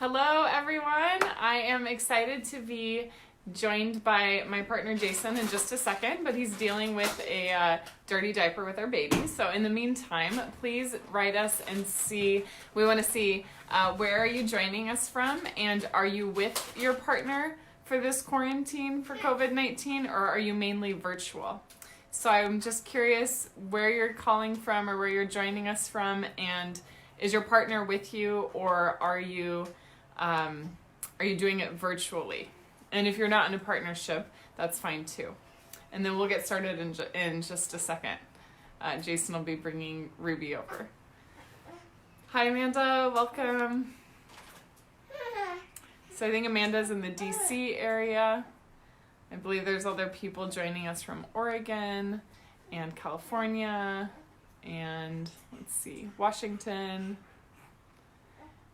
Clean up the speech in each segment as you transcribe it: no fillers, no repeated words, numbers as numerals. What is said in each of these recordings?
Hello, everyone. I am excited to be joined by my partner Jason in just a second, but he's dealing with a dirty diaper with our baby. So in the meantime, please write us and see. We want to see where are you joining us from, and are you with your partner for this quarantine for COVID-19, or are you mainly virtual? So I'm just curious where you're calling from or where you're joining us from, and is your partner with you, or are you doing it virtually? And if you're not in a partnership, that's fine too. And then we'll get started in just a second. Jason will be bringing Ruby over. Hi, Amanda. Welcome. So I think Amanda's in the DC area. I believe there's other people joining us from Oregon and California and, let's see, Washington.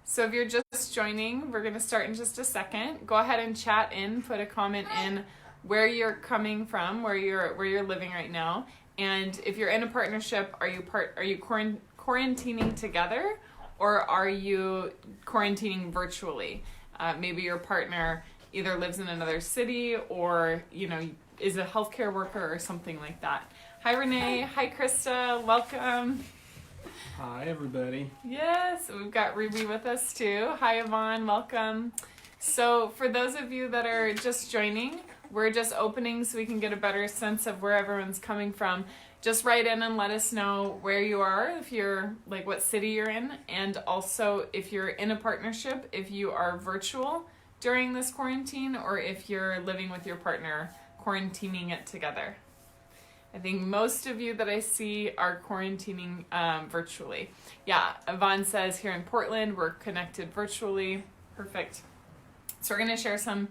So if you're just joining, we're going to start in just a second. Go ahead and chat in, put a comment in where you're coming from, where you're living right now. And if you're in a partnership, are you quarantining together, or are you quarantining virtually? Maybe your partner either lives in another city or, is a healthcare worker or something like that. Hi, Renee. Hi, Krista. Welcome. Hi, everybody. Yes, we've got Ruby with us too. Hi, Yvonne. Welcome. So for those of you that are just joining, we're just opening so we can get a better sense of where everyone's coming from. Just write in and let us know where you are, if you're, like, what city you're in, and also if you're in a partnership, if you are virtual during this quarantine, or if you're living with your partner, quarantining it together. I think most of you that I see are quarantining virtually. Yeah, Yvonne says here in Portland, we're connected virtually. Perfect. So we're going to share some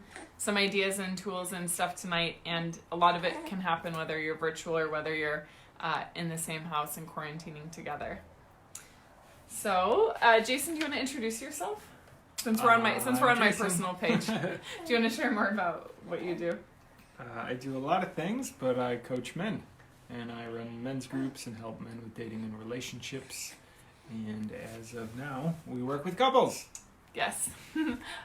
ideas and tools and stuff tonight, and a lot of it can happen whether you're virtual or whether you're in the same house and quarantining together. So, Jason, do you want to introduce yourself? Since we're on my personal page, do you want to share more about what you do? I do a lot of things, but I coach men, and I run men's groups and help men with dating and relationships. And as of now, we work with couples. Yes.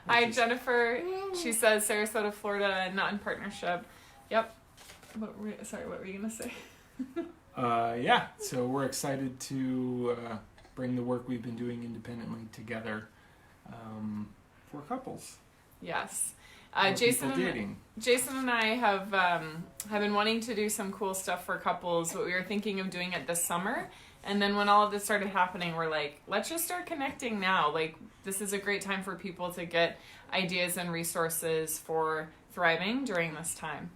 Hi, Jennifer. She says Sarasota, Florida, not in partnership. Yep. What were you going to say? Yeah, so we're excited to bring the work we've been doing independently together for couples. Yes. Jason and I have been wanting to do some cool stuff for couples, but we were thinking of doing it this summer. And then when all of this started happening, we're like, let's just start connecting now. Like, this is a great time for people to get ideas and resources for thriving during this time.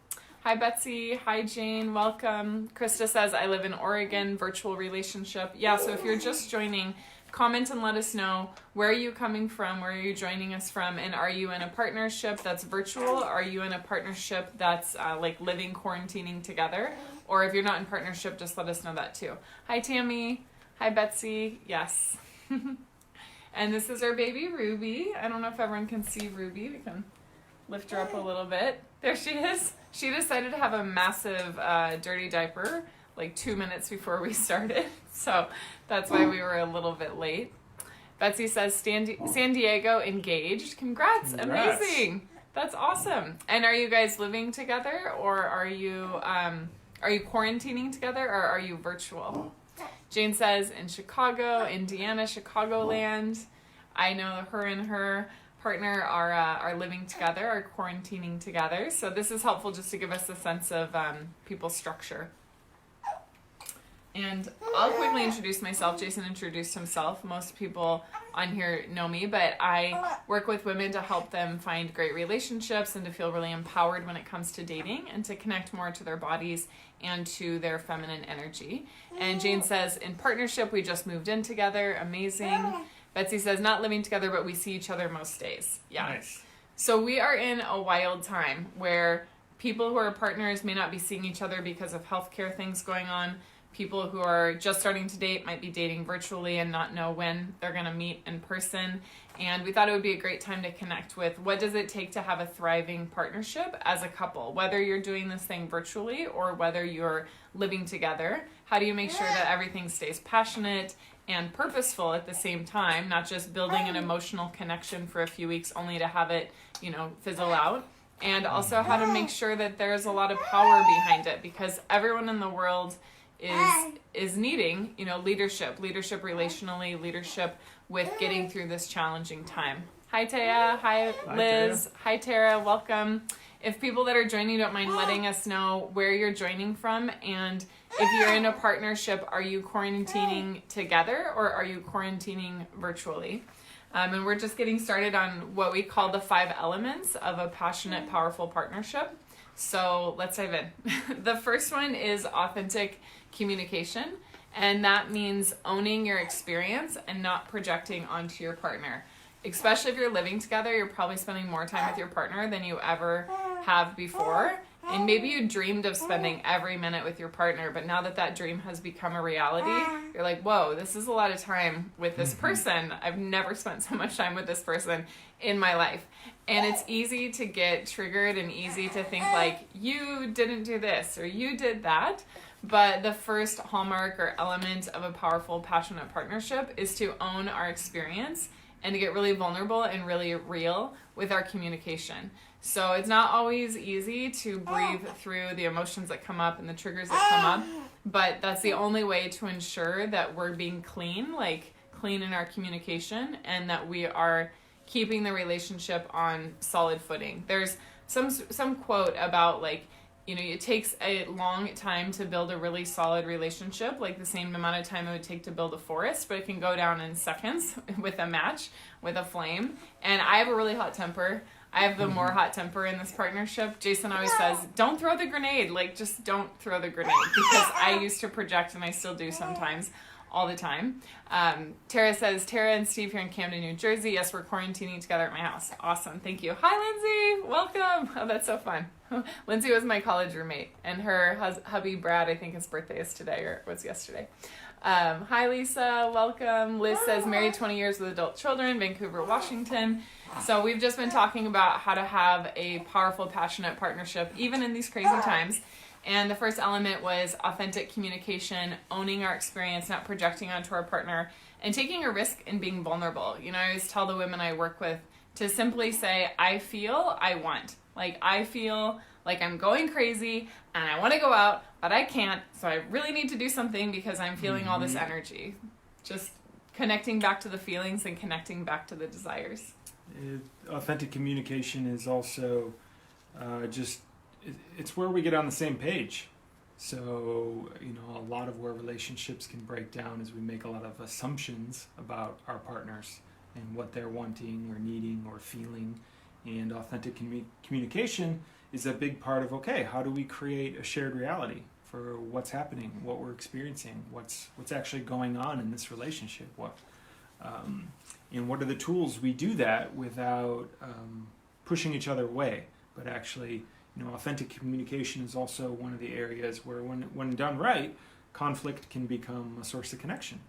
Hi, Betsy. Hi, Jane. Welcome. Krista says, I live in Oregon, virtual relationship. Yeah, so if you're just joining, comment and let us know where are you coming from, where are you joining us from, and are you in a partnership that's virtual? Are you in a partnership that's like living, quarantining together? Or if you're not in partnership, just let us know that too. Hi, Tammy. Hi, Betsy. Yes. And this is our baby, Ruby. I don't know if everyone can see Ruby. We can lift her up a little bit. There she is. She decided to have a massive dirty diaper like 2 minutes before we started. So that's why we were a little bit late. Betsy says San Diego engaged. Congrats. Amazing. That's awesome. And are you guys living together, or are you quarantining together, or are you virtual? Jane says in Chicago, Indiana, Chicagoland. I know her and her partner are living together, are quarantining together. So this is helpful just to give us a sense of people's structure. And I'll quickly introduce myself. Jason introduced himself. Most people on here know me, but I work with women to help them find great relationships and to feel really empowered when it comes to dating and to connect more to their bodies and to their feminine energy. And Jane says, in partnership, we just moved in together. Amazing. Betsy says, not living together, but we see each other most days. Yeah. Nice. So we are in a wild time where people who are partners may not be seeing each other because of healthcare things going on. People who are just starting to date might be dating virtually and not know when they're going to meet in person. And we thought it would be a great time to connect with what does it take to have a thriving partnership as a couple, whether you're doing this thing virtually or whether you're living together. How do you make sure that everything stays passionate and purposeful at the same time, not just building an emotional connection for a few weeks only to have it, fizzle out. And also how to make sure that there's a lot of power behind it, because everyone in the world is needing, leadership relationally, leadership with getting through this challenging time. Hi, Taya. Hi, Liz. Hi, Tara. Welcome. If people that are joining don't mind letting us know where you're joining from, and if you're in a partnership, are you quarantining together or are you quarantining virtually? And we're just getting started on what we call the 5 elements of a passionate, powerful partnership. So let's dive in. The first one is authentic communication, and that means owning your experience and not projecting onto your partner. Especially if you're living together, you're probably spending more time with your partner than you ever have before. And maybe you dreamed of spending every minute with your partner, but now that dream has become a reality, you're like, whoa, this is a lot of time with this person. I've never spent so much time with this person in my life. And it's easy to get triggered and easy to think like, you didn't do this or you did that. But the first hallmark or element of a powerful, passionate partnership is to own our experience and to get really vulnerable and really real with our communication. So it's not always easy to breathe through the emotions that come up and the triggers that come up, but that's the only way to ensure that we're being clean in our communication, and that we are keeping the relationship on solid footing. There's some quote about it takes a long time to build a really solid relationship, like the same amount of time it would take to build a forest, but it can go down in seconds with a match, with a flame. And I have a really hot temper. I have the more hot temper in this partnership. Jason always says, don't throw the grenade. Just don't throw the grenade, because I used to project, and I still do sometimes, all the time. Tara says, Tara and Steve here in Camden, New Jersey. Yes, we're quarantining together at my house. Awesome. Thank you. Hi, Lindsay. Welcome. Oh, that's so fun. Lindsay was my college roommate, and her hubby, Brad, I think his birthday is today or was yesterday. Hi, Lisa. Welcome. Liz says, married 20 years with adult children, Vancouver, Washington. So we've just been talking about how to have a powerful, passionate partnership, even in these crazy times. And the first element was authentic communication, owning our experience, not projecting onto our partner, and taking a risk and being vulnerable. I always tell the women I work with to simply say, I feel, I want. I feel like I'm going crazy and I want to go out, but I can't. So I really need to do something because I'm feeling all this energy. Just connecting back to the feelings and connecting back to the desires. Authentic communication is also it's where we get on the same page. So, a lot of where relationships can break down is we make a lot of assumptions about our partners and what they're wanting or needing or feeling. And authentic communication is a big part of, how do we create a shared reality for what's happening, what we're experiencing, what's actually going on in this relationship, and what are the tools we do that without pushing each other away, but actually, authentic communication is also one of the areas where when done right, conflict can become a source of connection.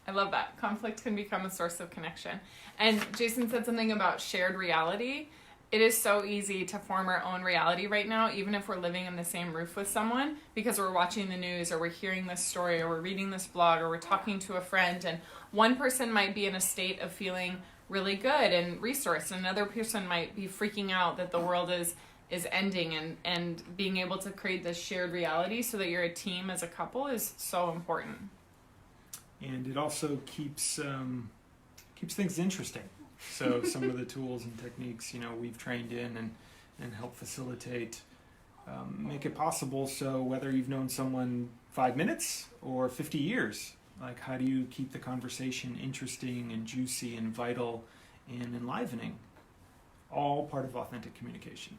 I love that. Conflict can become a source of connection. And Jason said something about shared reality. It is so easy to form our own reality right now, even if we're living in the same roof with someone, because we're watching the news or we're hearing this story or we're reading this blog or we're talking to a friend, and one person might be in a state of feeling really good and resourced, and another person might be freaking out that the world is ending, and being able to create this shared reality so that you're a team as a couple is so important. And it also keeps things interesting. So some of the tools and techniques, we've trained in and help facilitate, make it possible. So whether you've known someone 5 minutes or 50 years, how do you keep the conversation interesting and juicy and vital and enlivening? All part of authentic communication.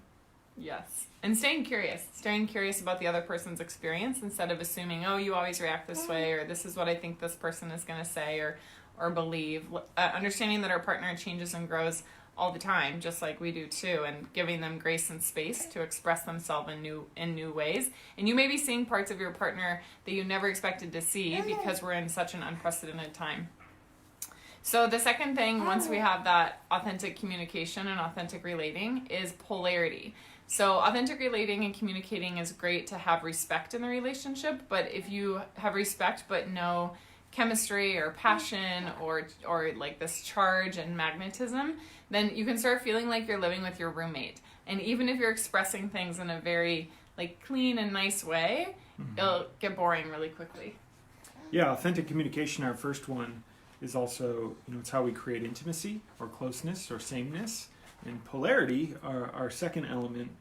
Yes. And staying curious about the other person's experience instead of assuming, oh, you always react this way, or this is what I think this person is going to say or believe. Understanding that our partner changes and grows all the time, just like we do too, and giving them grace and space to express themselves in new ways. And you may be seeing parts of your partner that you never expected to see because we're in such an unprecedented time. So the second thing, once we have that authentic communication and authentic relating, is polarity. So authentic relating and communicating is great to have respect in the relationship, but if you have respect but no chemistry or passion or like this charge and magnetism, then you can start feeling like you're living with your roommate. And even if you're expressing things in a very like clean and nice way, it'll get boring really quickly. Yeah, authentic communication, our first one, is also, it's how we create intimacy or closeness or sameness. And polarity, our second element,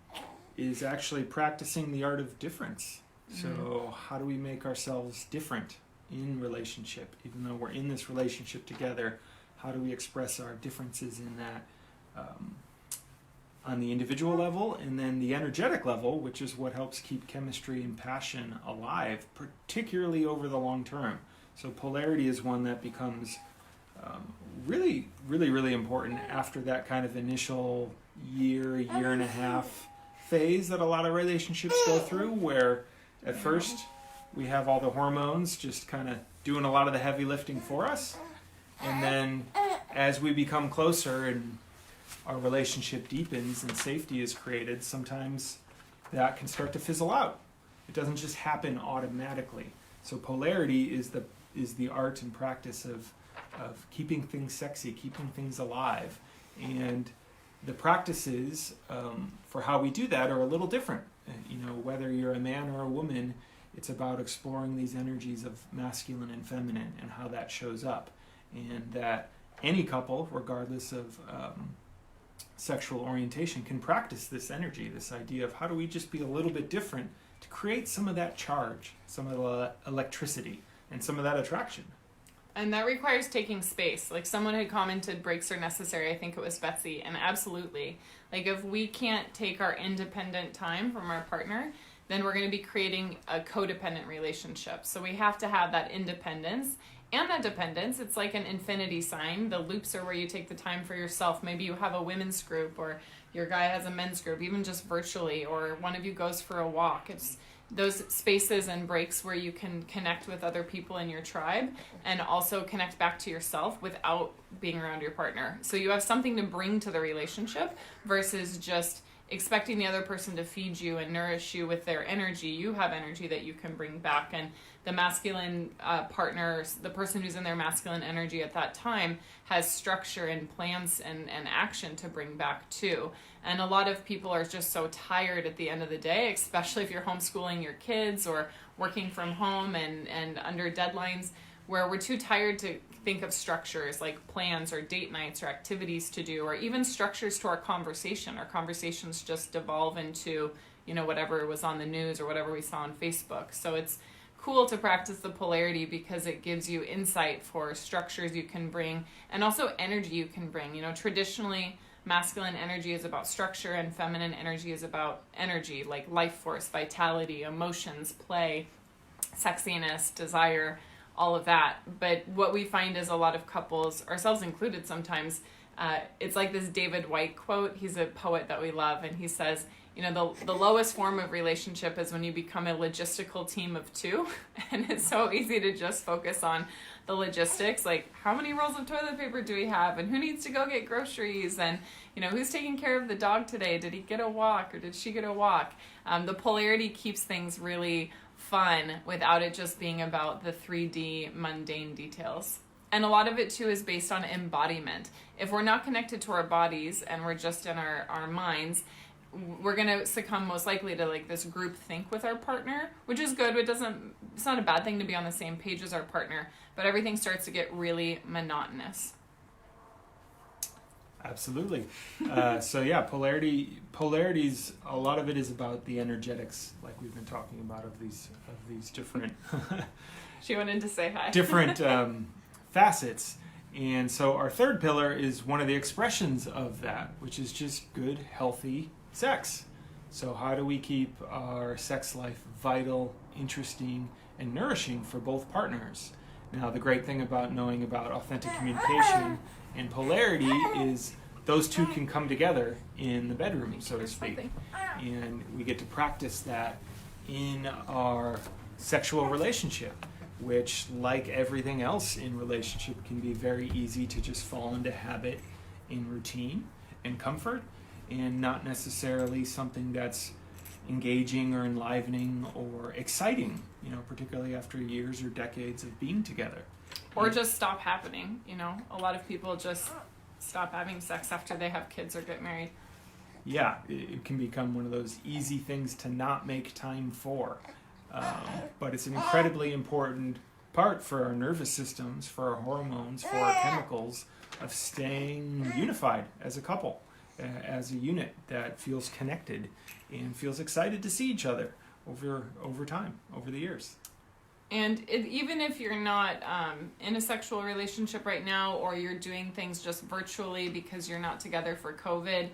is actually practicing the art of difference. So how do we make ourselves different in relationship? Even though we're in this relationship together, how do we express our differences in that on the individual level, and then the energetic level, which is what helps keep chemistry and passion alive, particularly over the long term. So polarity is one that becomes really, really, really important after that kind of initial year and a half phase that a lot of relationships go through, where at first we have all the hormones just kind of doing a lot of the heavy lifting for us. And then as we become closer and our relationship deepens and safety is created, sometimes that can start to fizzle out. It doesn't just happen automatically. So polarity is the art and practice of keeping things sexy, keeping things alive. And the practices for how we do that are a little different. Whether you're a man or a woman, it's about exploring these energies of masculine and feminine and how that shows up. And that any couple, regardless of sexual orientation, can practice this energy, this idea of how do we just be a little bit different to create some of that charge, some of the electricity, and some of that attraction. And that requires taking space. Like someone had commented, breaks are necessary. I think it was Betsy. And absolutely. Like if we can't take our independent time from our partner, then we're going to be creating a codependent relationship. So we have to have that independence and that dependence. It's like an infinity sign. The loops are where you take the time for yourself. Maybe you have a women's group, or your guy has a men's group, even just virtually, or one of you goes for a walk. It's those spaces and breaks where you can connect with other people in your tribe and also connect back to yourself without being around your partner. So you have something to bring to the relationship versus just expecting the other person to feed you and nourish you with their energy. You have energy that you can bring back, and the masculine partner, the person who's in their masculine energy at that time, has structure and plans and action to bring back too. And a lot of people are just so tired at the end of the day, especially if you're homeschooling your kids or working from home and under deadlines, where we're too tired to think of structures like plans or date nights or activities to do, or even structures to our conversation. Our conversations just devolve into, whatever was on the news or whatever we saw on Facebook. So it's cool to practice the polarity because it gives you insight for structures you can bring and also energy you can bring. Traditionally, masculine energy is about structure and feminine energy is about energy, like life force, vitality, emotions, play, sexiness, desire, all of that. But what we find is a lot of couples, ourselves included sometimes, it's like this David Whyte quote. He's a poet that we love, and he says, the lowest form of relationship is when you become a logistical team of two. And it's so easy to just focus on the logistics, like how many rolls of toilet paper do we have, and who needs to go get groceries, and who's taking care of the dog today, did he get a walk or did she get a walk. The polarity keeps things really fun without it just being about the 3D mundane details. And a lot of it too is based on embodiment. If we're not connected to our bodies and we're just in our minds, we're going to succumb most likely to like this group think with our partner, which is good. It's not a bad thing to be on the same page as our partner, but everything starts to get really monotonous. Absolutely. Polarity's a lot of it is about the energetics, like we've been talking about, of these different She wanted to say hi. different facets. And so our third pillar is one of the expressions of that, which is just good, healthy sex. So how do we keep our sex life vital, interesting, and nourishing for both partners? Now, the great thing about knowing about authentic communication and polarity is those two can come together in the bedroom, so to speak. And we get to practice that in our sexual relationship, which, like everything else in relationship, can be very easy to just fall into habit and routine and comfort, and not necessarily something that's engaging or enlivening or exciting, particularly after years or decades of being together. Or just stop happening, A lot of people just stop having sex after they have kids or get married. Yeah, it can become one of those easy things to not make time for. But it's an incredibly important part for our nervous systems, for our hormones, for our chemicals, of staying unified as a couple, as a unit that feels connected and feels excited to see each other over time, over the years. And even if you're not in a sexual relationship right now, or you're doing things just virtually because you're not together for COVID,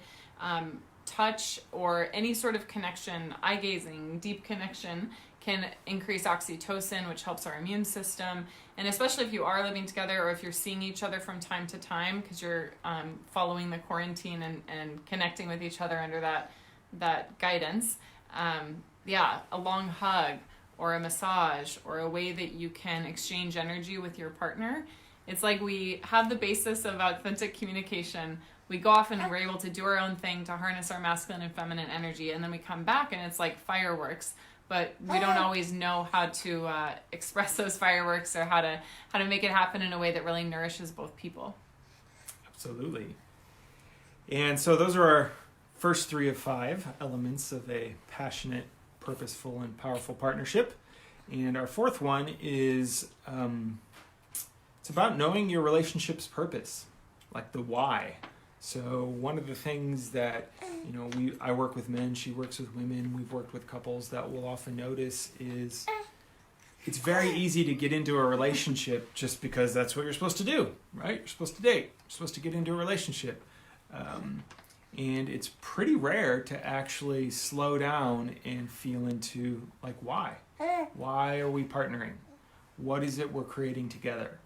touch or any sort of connection, eye gazing, deep connection, can increase oxytocin, which helps our immune system. And especially if you are living together, or if you're seeing each other from time to time because you're following the quarantine and connecting with each other under that guidance. A long hug, or a massage, or a way that you can exchange energy with your partner. It's like we have the basis of authentic communication. We go off and we're able to do our own thing to harness our masculine and feminine energy, and then we come back and it's like fireworks, but we don't always know how to express those fireworks, or how to make it happen in a way that really nourishes both people. Absolutely. And so those are our first 3 of 5 elements of a passionate, purposeful, and powerful partnership. And our 4th one is it's about knowing your relationship's purpose, like the why. So one of the things that I work with men, she works with women, we've worked with couples, that we'll often notice is it's very easy to get into a relationship just because that's what you're supposed to do, right? You're supposed to date, you're supposed to get into a relationship. And it's pretty rare to actually slow down and feel into, like, why? Why are we partnering? What is it we're creating together?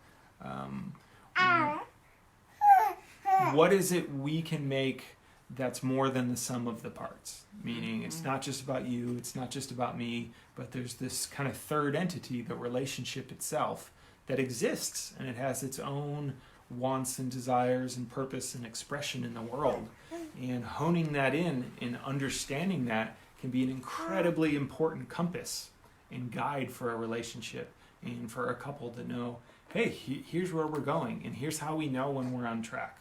What is it we can make that's more than the sum of the parts? Meaning it's not just about you, it's not just about me, but there's this kind of third entity, the relationship itself, that exists, and it has its own wants and desires and purpose and expression in the world. And honing that in and understanding that can be an incredibly important compass and guide for a relationship, and for a couple to know, hey, here's where we're going, and here's how we know when we're on track.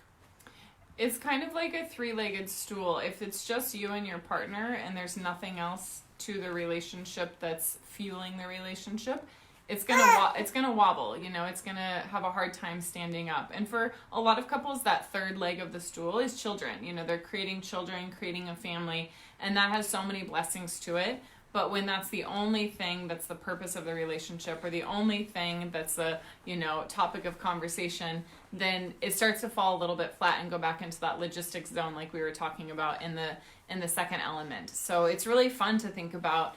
It's kind of like a 3-legged stool. If it's just you and your partner and there's nothing else to the relationship that's fueling the relationship, it's gonna wobble. It's gonna have a hard time standing up. And for a lot of couples, that third leg of the stool is children. They're creating children, creating a family, and that has so many blessings to it. But when that's the only thing that's the purpose of the relationship, or the only thing that's the topic of conversation, then it starts to fall a little bit flat and go back into that logistics zone, like we were talking about in the second element. So it's really fun to think about,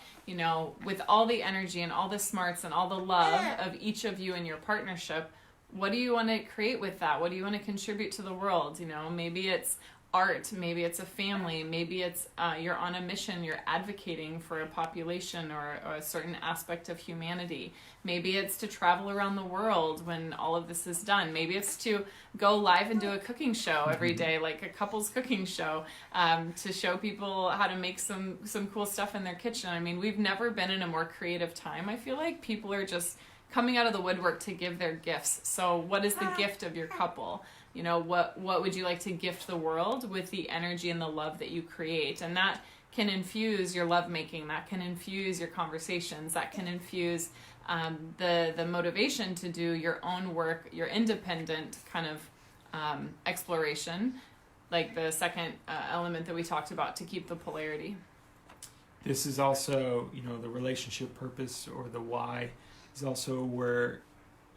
with all the energy and all the smarts and all the love of each of you in your partnership, what do you want to create with that? What do you want to contribute to the world? Maybe it's art, maybe it's a family, maybe it's you're on a mission, you're advocating for a population or a certain aspect of humanity. Maybe it's to travel around the world when all of this is done. Maybe it's to go live and do a cooking show every day, like a couple's cooking show, to show people how to make some cool stuff in their kitchen. I mean, we've never been in a more creative time. I feel like people are just coming out of the woodwork to give their gifts. So what is the gift of your couple? What would you like to gift the world with the energy and the love that you create? And that can infuse your lovemaking, that can infuse your conversations, that can infuse the motivation to do your own work, your independent kind of exploration, like the second element that we talked about, to keep the polarity. This is also, the relationship purpose, or the why, is also where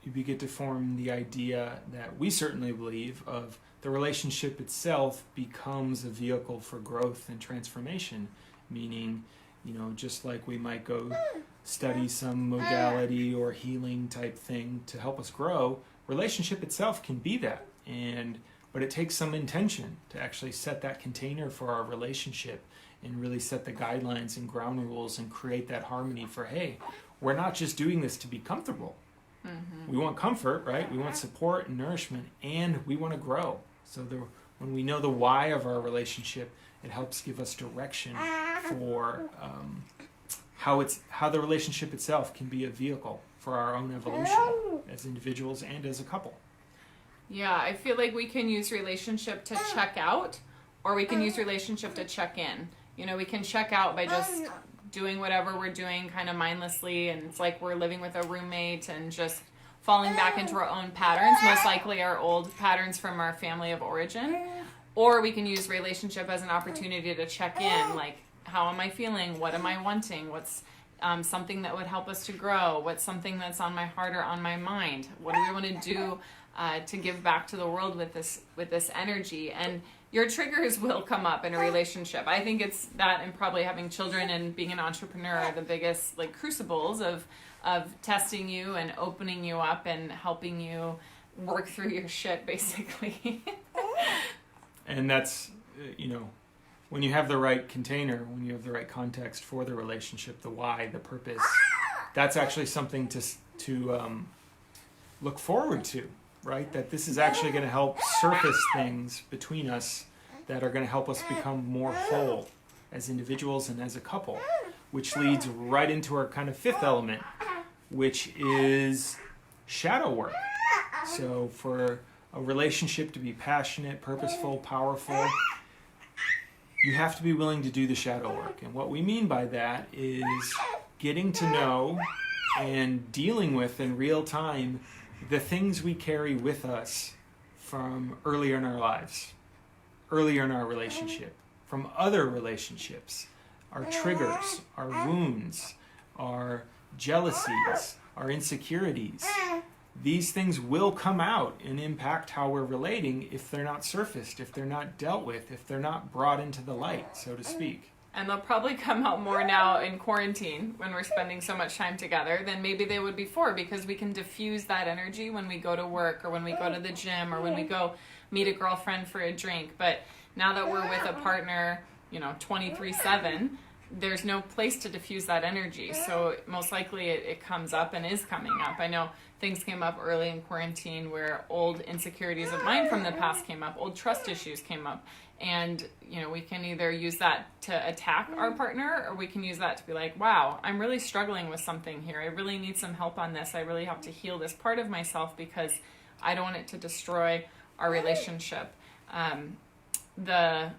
you begin to form the idea that we certainly believe of the relationship itself becomes a vehicle for growth and transformation. Meaning, just like we might go study some modality or healing type thing to help us grow, relationship itself can be that. But it takes some intention to actually set that container for our relationship and really set the guidelines and ground rules and create that harmony for, hey, we're not just doing this to be comfortable. Mm-hmm. We want comfort, right? We want support and nourishment, and we want to grow. So when we know the why of our relationship, it helps give us direction for how the relationship itself can be a vehicle for our own evolution. as individuals and as a couple. Yeah, I feel like we can use relationship to check out, or we can use relationship to check in. You know, we can check out by just doing whatever we're doing kind of mindlessly, and it's like we're living with a roommate and just falling back into our own patterns, most likely our old patterns from our family of origin. Or we can use relationship as an opportunity to check in, like, how am I feeling? What am I wanting? What's something that would help us to grow? What's something that's on my heart or on my mind? What do we want to do to give back to the world with this energy? And your triggers will come up in a relationship. I think it's that, and probably having children and being an entrepreneur are the biggest like crucibles of testing you and opening you up and helping you work through your shit, basically. And that's, you know, when you have the right container, when you have the right context for the relationship, the why, the purpose, that's actually something to look forward to, right? That this is actually going to help surface things between us that are going to help us become more whole as individuals and as a couple, which leads right into our kind of fifth element, which is shadow work. So for a relationship to be passionate, purposeful, powerful, you have to be willing to do the shadow work. And what we mean by that is getting to know and dealing with in real time the things we carry with us from earlier in our lives, earlier in our relationship, from other relationships, our triggers, our wounds, our jealousies, our insecurities. These things will come out and impact how we're relating if they're not surfaced, if they're not dealt with, if they're not brought into the light, so to speak. And they'll probably come out more now in quarantine when we're spending so much time together than maybe they would before, because we can diffuse that energy when we go to work or when we go to the gym or when we go meet a girlfriend for a drink. But now that we're with a partner, 23/7, there's no place to diffuse that energy. So most likely it comes up and is coming up. I know things came up early in quarantine where old insecurities of mine from the past came up, old trust issues came up. And, we can either use that to attack our partner, or we can use that to be like, wow, I'm really struggling with something here. I really need some help on this. I really have to heal this part of myself because I don't want it to destroy our relationship. There's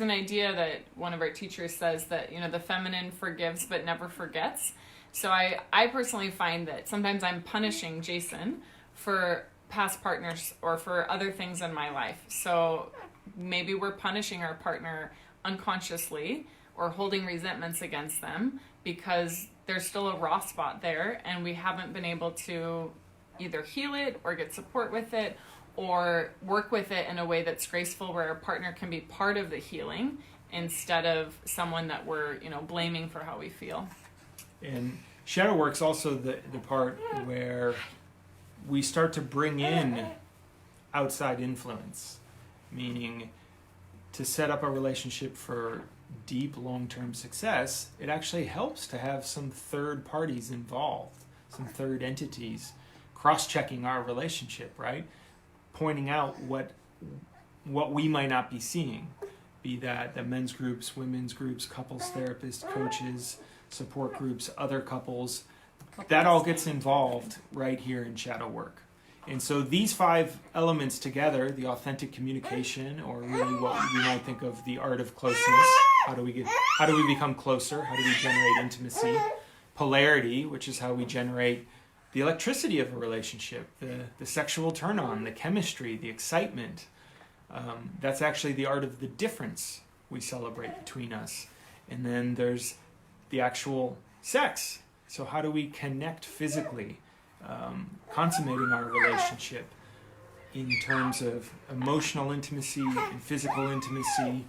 an idea that one of our teachers says that, the feminine forgives but never forgets. So I personally find that sometimes I'm punishing Jason for past partners or for other things in my life. So maybe we're punishing our partner unconsciously or holding resentments against them because there's still a raw spot there and we haven't been able to either heal it or get support with it or work with it in a way that's graceful where our partner can be part of the healing instead of someone that we're, blaming for how we feel. And shadow work's also the part where we start to bring in outside influence, meaning to set up a relationship for deep long-term success, it actually helps to have some third parties involved, some third entities cross-checking our relationship, right? Pointing out what we might not be seeing, be that the men's groups, women's groups, couples therapists, coaches, support groups, other couples, that all gets involved right here in shadow work. And so these 5 elements together, the authentic communication, or really what we might think of the art of closeness, how do we become closer, how do we generate intimacy, polarity, which is how we generate the electricity of a relationship, the sexual turn-on, the chemistry, the excitement. That's actually the art of the difference we celebrate between us. And then there's the actual sex. So how do we connect physically, consummating our relationship in terms of emotional intimacy and physical intimacy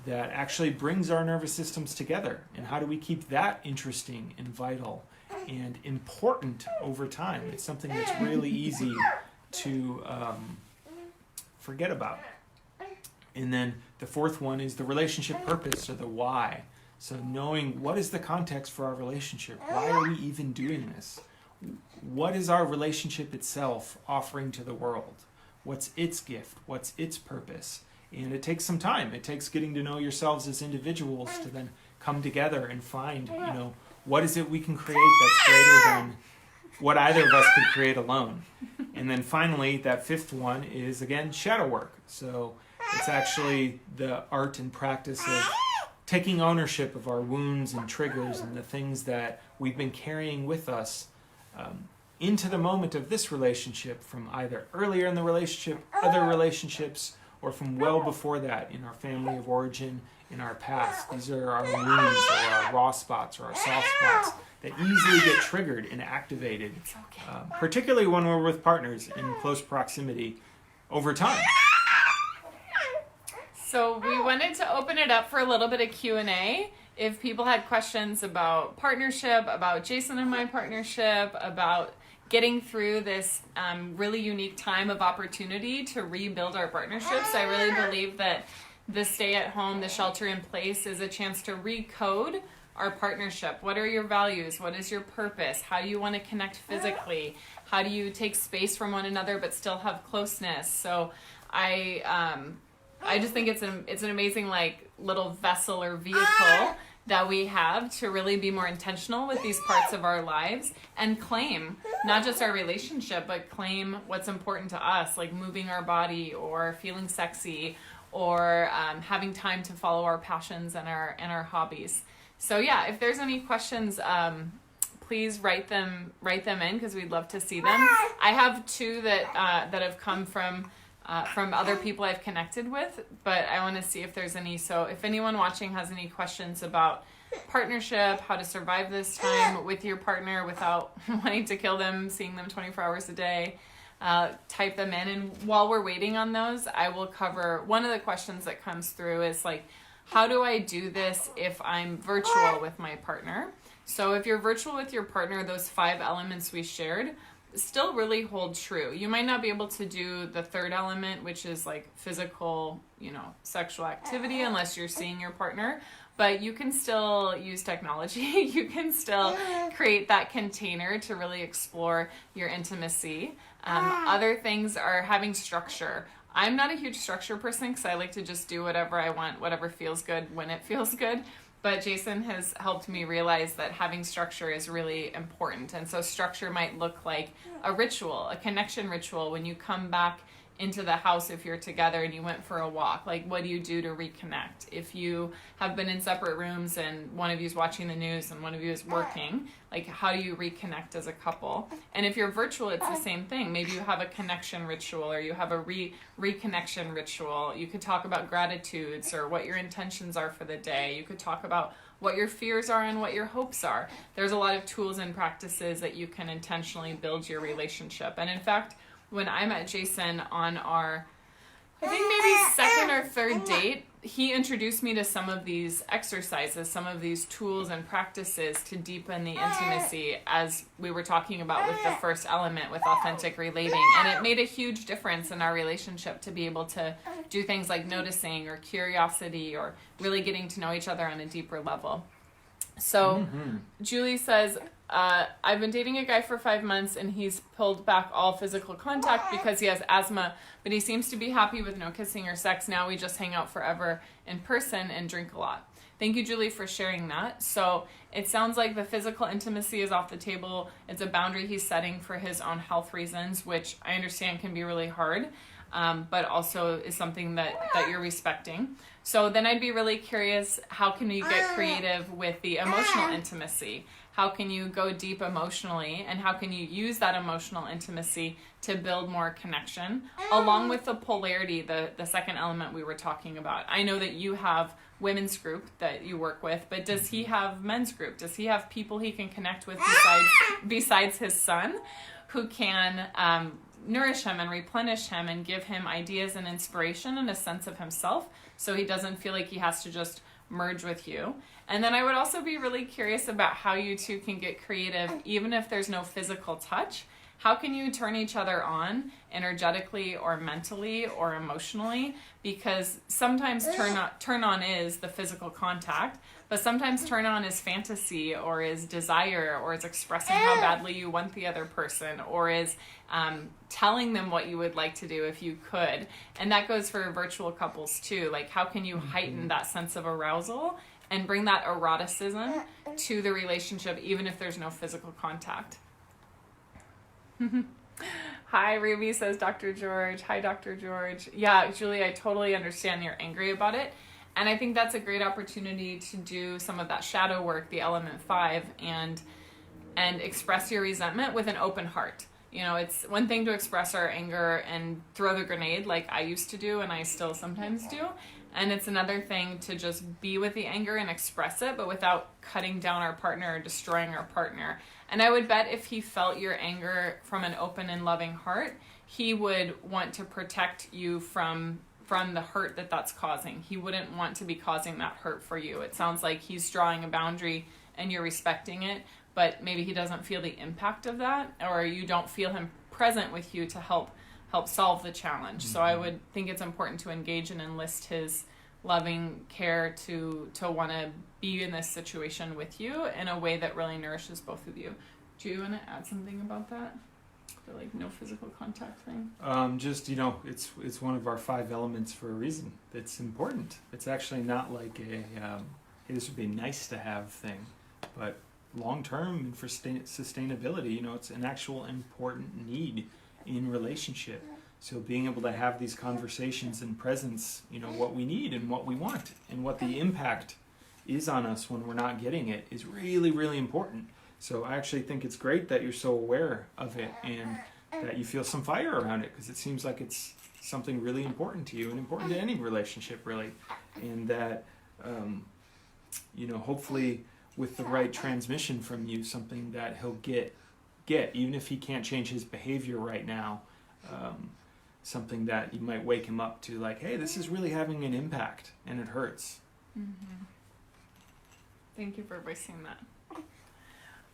that actually brings our nervous systems together? And how do we keep that interesting and vital and important over time? It's something that's really easy to forget about. And then the 4th one is the relationship purpose, or the why. So knowing what is the context for our relationship? Why are we even doing this? What is our relationship itself offering to the world? What's its gift? What's its purpose? And it takes some time. It takes getting to know yourselves as individuals to then come together and find, what is it we can create that's greater than what either of us could create alone. And then finally, that fifth one is, again, shadow work. So it's actually the art and practice of taking ownership of our wounds and triggers and the things that we've been carrying with us into the moment of this relationship from either earlier in the relationship, other relationships, or from well before that in our family of origin, in our past. These are our wounds or our raw spots or our soft spots that easily get triggered and activated, particularly when we're with partners in close proximity over time. So we wanted to open it up for a little bit of Q&A. If people had questions about partnership, about Jason and my partnership, about getting through this really unique time of opportunity to rebuild our partnerships, I really believe that the stay at home, the shelter in place is a chance to recode our partnership. What are your values? What is your purpose? How do you want to connect physically? How do you take space from one another but still have closeness? So I just think it's an amazing like little vessel or vehicle that we have to really be more intentional with these parts of our lives and claim not just our relationship, but claim what's important to us, like moving our body or feeling sexy or having time to follow our passions and our hobbies. So yeah, if there's any questions, please write them in because we'd love to see them. I have two that have come from other people I've connected with, but I want to see if there's any. So if anyone watching has any questions about partnership, how to survive this time with your partner without wanting to kill them, seeing them 24 hours a day, type them in. And while we're waiting on those, I will cover one of the questions that comes through is like, how do I do this if I'm virtual with my partner? So if you're virtual with your partner, those 5 elements we shared still really hold true. You might not be able to do the third element, which is like physical, sexual activity, unless you're seeing your partner, but you can still use technology. You can still create that container to really explore your intimacy. Other things are having structure. I'm not a huge structure person because I like to just do whatever I want, whatever feels good when it feels good. But Jason has helped me realize that having structure is really important. And so structure might look like a ritual, a connection ritual when you come back into the house if you're together and you went for a walk. Like, what do you do to reconnect? If you have been in separate rooms and one of you is watching the news and one of you is working, like, how do you reconnect as a couple? And if you're virtual, it's the same thing. Maybe you have a connection ritual or you have a reconnection ritual. You could talk about gratitudes or what your intentions are for the day. You could talk about what your fears are and what your hopes are. There's a lot of tools and practices that you can intentionally build your relationship. And in fact, when I met Jason on our, I think maybe second or third date, he introduced me to some of these exercises, some of these tools and practices to deepen the intimacy, as we were talking about with the first element, with authentic relating. And it made a huge difference in our relationship to be able to do things like noticing or curiosity or really getting to know each other on a deeper level. So Julie says, I've been dating a guy for 5 months and he's pulled back all physical contact because he has asthma, but he seems to be happy with no kissing or sex. Now we just hang out forever in person and drink a lot. Thank you, Julie, for sharing that. So it sounds like the physical intimacy is off the table. It's a boundary he's setting for his own health reasons, which I understand can be really hard, but also is something that you're respecting. So then I'd be really curious, how can you get creative with the emotional intimacy? How can you go deep emotionally, and how can you use that emotional intimacy to build more connection, along with the polarity, the second element we were talking about? I know that you have women's group that you work with, but does he have men's group? Does he have people he can connect with besides his son, who can nourish him and replenish him and give him ideas and inspiration and a sense of himself, so he doesn't feel like he has to just merge with you? And then I would also be really curious about how you two can get creative, even if there's no physical touch. How can you turn each other on energetically or mentally or emotionally? Because sometimes turn on is the physical contact, but sometimes turn on is fantasy or is desire or is expressing how badly you want the other person or is telling them what you would like to do if you could. And that goes for virtual couples too. Like, how can you heighten that sense of arousal and bring that eroticism to the relationship, even if there's no physical contact? Hi, Ruby, says Dr. George. Hi, Dr. George. Yeah, Julie, I totally understand you're angry about it. And I think that's a great opportunity to do some of that shadow work, the element 5, and express your resentment with an open heart. It's one thing to express our anger and throw the grenade like I used to do and I still sometimes do. And it's another thing to just be with the anger and express it, but without cutting down our partner or destroying our partner. And I would bet if he felt your anger from an open and loving heart, he would want to protect you from the hurt that's causing. He wouldn't want to be causing that hurt for you. It sounds like he's drawing a boundary and you're respecting it, but maybe he doesn't feel the impact of that, or you don't feel him present with you to help solve the challenge. So I would think it's important to engage and enlist his loving care to want to be in this situation with you in a way that really nourishes both of you. Do you want to add something about that? The no physical contact thing? Just, it's one of our 5 elements for a reason. It's important. It's actually not like hey, this would be nice to have thing, but long-term and for sustainability, it's an actual important need in relationship. So being able to have these conversations and presence, what we need and what we want and what the impact is on us when we're not getting it is really, really important. So I actually think it's great that you're so aware of it and that you feel some fire around it, because it seems like it's something really important to you and important to any relationship, really. And that, hopefully with the right transmission from you, something that he'll get, even if he can't change his behavior right now, something that you might wake him up to, like, hey, this is really having an impact and it hurts. Mm-hmm. Thank you for voicing that.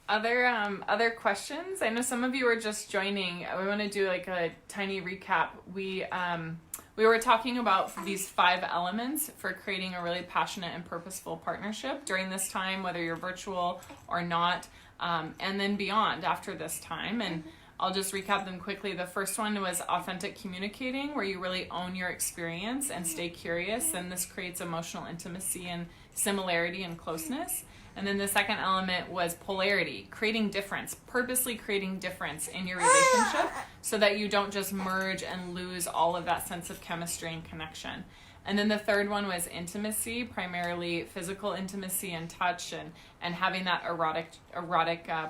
Other questions? I know some of you are just joining. We want to do like a tiny recap. We were talking about these 5 elements for creating a really passionate and purposeful partnership during this time, whether you're virtual or not, and then beyond after this time. And I'll just recap them quickly. The first one was authentic communicating, where you really own your experience and stay curious, and this creates emotional intimacy and similarity and closeness. And then the second element was polarity, creating difference, purposely creating difference in your relationship so that you don't just merge and lose all of that sense of chemistry and connection. And then the third one was intimacy, primarily physical intimacy and touch, and having that erotic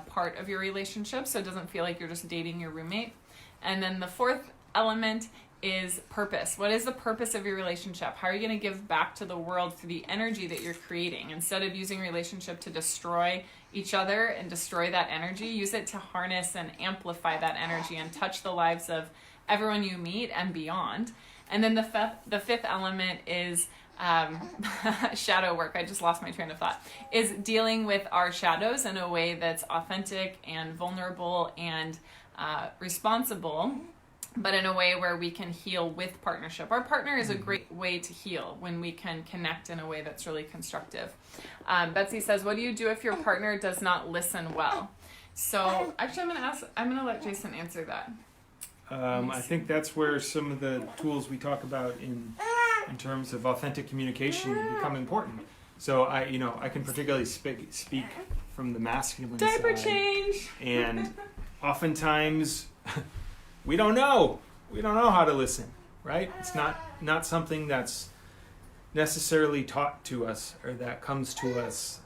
part of your relationship so it doesn't feel like you're just dating your roommate. And then the fourth element is purpose. What is the purpose of your relationship? How are you going to give back to the world through the energy that you're creating? Instead of using relationship to destroy each other and destroy that energy, use it to harness and amplify that energy and touch the lives of everyone you meet and beyond. And then the fifth element is shadow work. I just lost my train of thought. Is dealing with our shadows in a way that's authentic and vulnerable and responsible, but in a way where we can heal with partnership. Our partner is a great way to heal when we can connect in a way that's really constructive. Betsy says, what do you do if your partner does not listen well? So actually I'm going to let Jason answer that. I think that's where some of the tools we talk about in terms of authentic communication become important. So I can particularly speak from the masculine side. Diaper change. And oftentimes we don't know how to listen, right? It's not something that's necessarily taught to us or that comes to us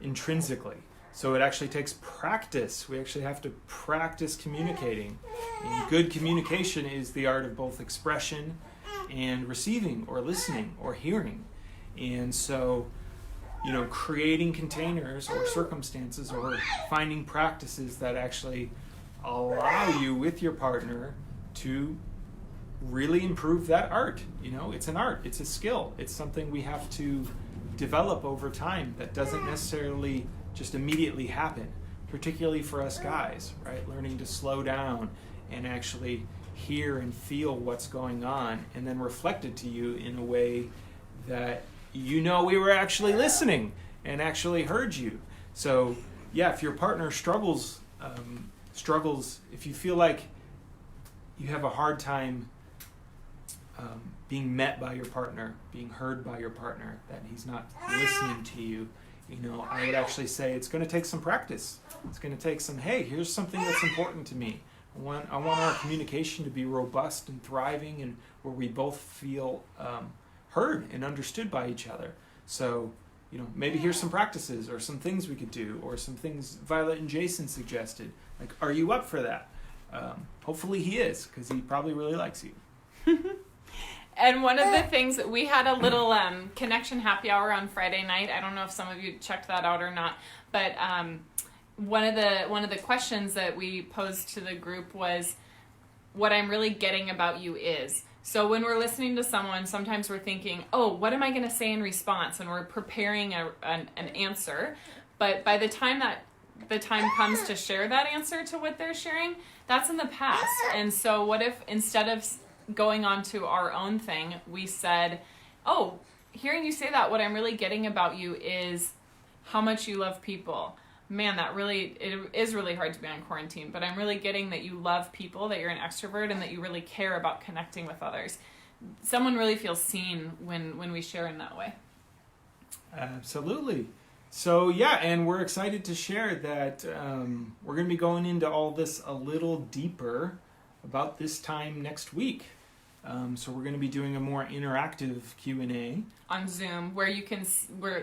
intrinsically. So it actually takes practice. We actually have to practice communicating. And good communication is the art of both expression and receiving or listening or hearing. And so, creating containers or circumstances or finding practices that actually allow you with your partner to really improve that art. It's an art. It's a skill. It's something we have to develop over time that doesn't necessarily just immediately happen, particularly for us guys, right? Learning to slow down and actually hear and feel what's going on and then reflect it to you in a way that we were actually listening and actually heard you. So yeah, if your partner struggles, if you feel like you have a hard time being met by your partner, being heard by your partner, that he's not listening to you, I would actually say it's going to take some practice. It's going to take some, hey, here's something that's important to me. I want our communication to be robust and thriving, and where we both feel heard and understood by each other. So, maybe here's some practices or some things we could do, or some things Violet and Jason suggested. Like, are you up for that? Hopefully he is, because he probably really likes you. And one of the things, we had a little connection happy hour on Friday night. I don't know if some of you checked that out or not, but one of the questions that we posed to the group was, what I'm really getting about you is. So when we're listening to someone, sometimes we're thinking, oh, what am I going to say in response? And we're preparing an answer. But by the time the time comes to share that answer to what they're sharing, that's in the past. And so what if, instead of going on to our own thing, we said, oh, hearing you say that, what I'm really getting about you is how much you love people. Man, it is really hard to be on quarantine, but I'm really getting that you love people, that you're an extrovert, and that you really care about connecting with others. Someone really feels seen when we share in that way. Absolutely. So yeah, and we're excited to share that we're going to be going into all this a little deeper about this time next week. So we're going to be doing a more interactive Q&A on Zoom, where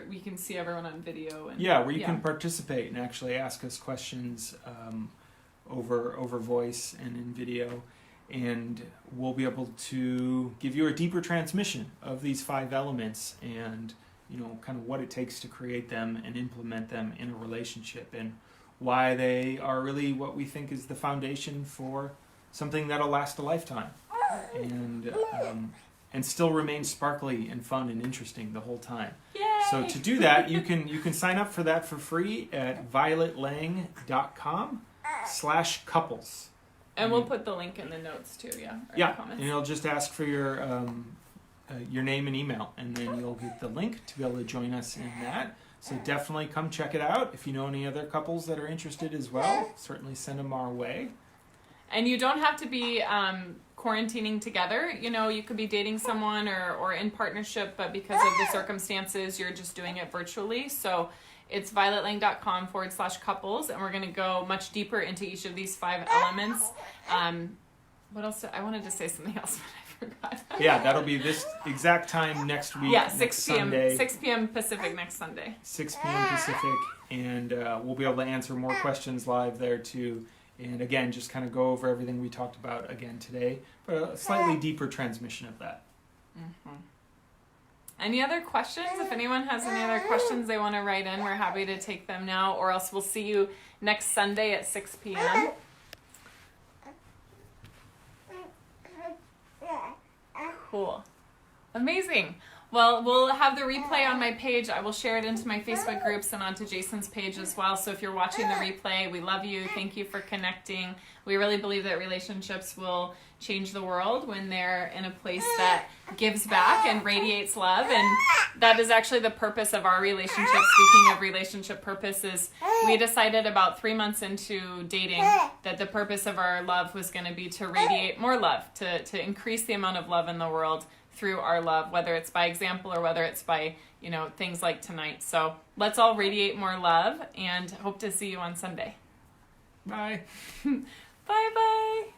we can see everyone on video. And, where you can participate and actually ask us questions over voice and in video, and we'll be able to give you a deeper transmission of these 5 elements and kind of what it takes to create them and implement them in a relationship, and why they are really what we think is the foundation for something that'll last a lifetime, and still remain sparkly and fun and interesting the whole time. Yay! So to do that, you can sign up for that for free at violetlange.com/couples. And we'll put the link in the notes too, yeah. In the comments. And it'll just ask for your name and email, and then you'll get the link to be able to join us in that. So definitely come check it out. If you know any other couples that are interested as well, certainly send them our way. And you don't have to be quarantining together. You could be dating someone or in partnership, but because of the circumstances, you're just doing it virtually. So it's violetlange.com/couples, and we're going to go much deeper into each of these 5 elements. What else? I wanted to say something else, but I forgot. Yeah, that'll be this exact time next week. Yeah, 6 p.m. Sunday. 6 p.m. Pacific next Sunday. 6 p.m. Pacific, and we'll be able to answer more questions live there too. And again, just kind of go over everything we talked about again today, but a slightly deeper transmission of that. Mm-hmm. Any other questions? If anyone has any other questions they want to write in, we're happy to take them now, or else we'll see you next Sunday at 6 p.m. Cool. Amazing. Well, we'll have the replay on my page. I will share it into my Facebook groups and onto Jason's page as well. So if you're watching the replay, we love you. Thank you for connecting. We really believe that relationships will change the world when they're in a place that gives back and radiates love. And that is actually the purpose of our relationship. Speaking of relationship purposes, we decided about 3 months into dating that the purpose of our love was going to be to radiate more love, to increase the amount of love in the world through our love, whether it's by example or whether it's by, things like tonight. So let's all radiate more love, and hope to see you on Sunday. Bye. Bye-bye.